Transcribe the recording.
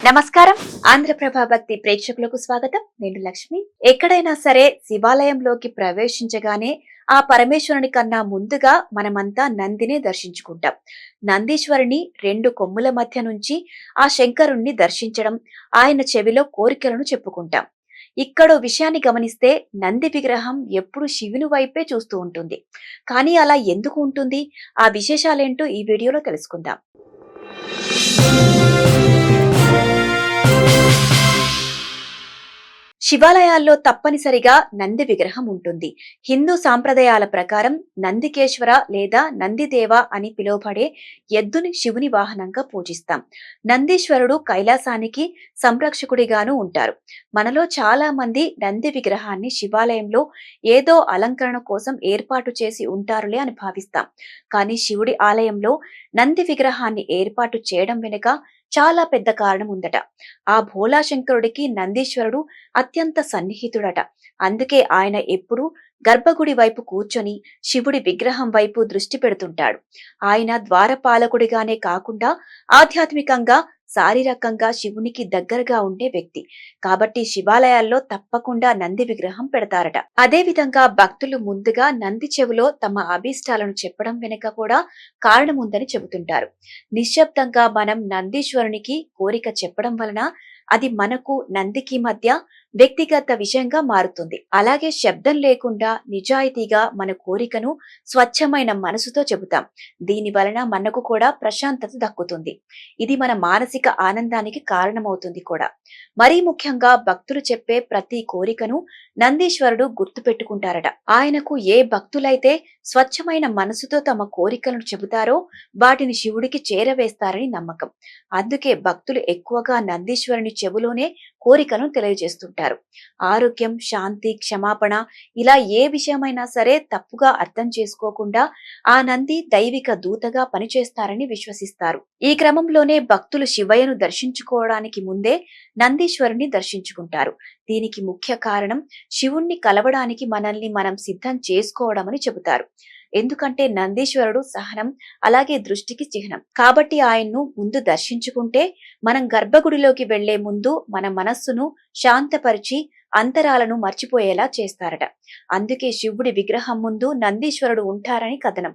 నమస్కారం. ఆంధ్రప్రభ భక్తి ప్రేక్షకులకు స్వాగతం. నేను లక్ష్మి. ఎక్కడైనా సరే శివాలయంలోకి ప్రవేశించగానే ఆ పరమేశ్వరుని కన్నా ముందుగా మనమంతా నందినే దర్శించుకుంటాం. నందీశ్వరుని రెండు కొమ్ముల మధ్య నుంచి ఆ శంకరుణ్ణి దర్శించడం, ఆయన చెవిలో కోరికలను చెప్పుకుంటాం. ఇక్కడో విషయాన్ని గమనిస్తే నంది విగ్రహం ఎప్పుడు శివుని వైపే చూస్తూ ఉంటుంది. కానీ అలా ఎందుకు ఉంటుంది? ఆ విశేషాలేంటో ఈ వీడియోలో తెలుసుకుందాం. శివాలయాల్లో తప్పనిసరిగా నంది విగ్రహం ఉంటుంది. హిందూ సాంప్రదాయాల ప్రకారం నందికేశ్వర లేదా నందిదేవ అని పిలువబడే ఎద్దుని శివుని వాహనంగా పూజిస్తాం. నందీశ్వరుడు కైలాసానికి సంరక్షకుడిగాను ఉంటారు. మనలో చాలా మంది నంది విగ్రహాన్ని శివాలయంలో ఏదో అలంకరణ కోసం ఏర్పాటు చేసి ఉంటారులే అని భావిస్తాం. కానీ శివుడి ఆలయంలో నంది విగ్రహాన్ని ఏర్పాటు చేయడం వెనుక చాలా పెద్ద కారణం ఉందట. ఆ భోలాశంకరుడికి నందీశ్వరుడు అత్యంత సన్నిహితుడట. అందుకే ఆయన ఎప్పుడూ గర్భగుడి వైపు కూర్చొని శివుడి విగ్రహం వైపు దృష్టి పెడుతుంటాడు. ఆయన ద్వారపాలకుడిగానే కాకుండా ఆధ్యాత్మికంగా శారీరకంగా శివునికి దగ్గరగా ఉండే వ్యక్తి. కాబట్టి శివాలయాల్లో తప్పకుండా నంది విగ్రహం పెడతారట. అదే విధంగా భక్తులు ముందుగా నంది చెవిలో తమ అభీష్టాలను చెప్పడం వెనుక కూడా కారణం ఉందని చెబుతుంటారు. నిశ్శబ్దంగా మనం నందీశ్వరునికి కోరిక చెప్పడం వలన అది మనకు నందికి మధ్య వ్యక్తిగత విషయంగా మారుతుంది. అలాగే శబ్దం లేకుండా నిజాయితీగా మన కోరికను స్వచ్ఛమైన మనసుతో చెబుతాం. దీని వలన మనకు కూడా ప్రశాంతత దక్కుతుంది. ఇది మన మానసిక ఆనందానికి కారణమవుతుంది కూడా. మరీ ముఖ్యంగా భక్తులు చెప్పే ప్రతి కోరికను నందీశ్వరుడు గుర్తు పెట్టుకుంటారట. ఆయనకు ఏ భక్తులైతే స్వచ్ఛమైన మనసుతో తమ కోరికలను చెబుతారో వాటిని శివుడికి చేరవేస్తారని నమ్మకం. అందుకే భక్తులు ఎక్కువగా నందీశ్వరుని చెవులోనే కోరికలను తెలియజేస్తుంటారు. ఆరోగ్యం, శాంతి, క్షమాపణ ఇలా ఏ విషయమైనా సరే తప్పుగా అర్థం చేసుకోకుండా ఆ నంది దైవిక దూతగా పనిచేస్తారని విశ్వసిస్తారు. ఈ క్రమంలోనే భక్తులు శివయ్యను దర్శించుకోవడానికి ముందే నందీశ్వరుని దర్శించుకుంటారు. దీనికి ముఖ్య కారణం శివుణ్ణి కలవడానికి మనల్ని మనం సిద్ధం చేసుకోవడమని చెబుతారు. ఎందుకంటే నందీశ్వరుడు సహనం అలాగే దృష్టికి చిహ్నం. కాబట్టి ఆయన్ను ముందు దర్శించుకుంటే మనం గర్భగుడిలోకి వెళ్లే ముందు మన మనస్సును శాంతపరిచి అంతరాలను మర్చిపోయేలా చేస్తారట. అందుకే శివుడి విగ్రహం ముందు నందీశ్వరుడు ఉంటారని కథనం.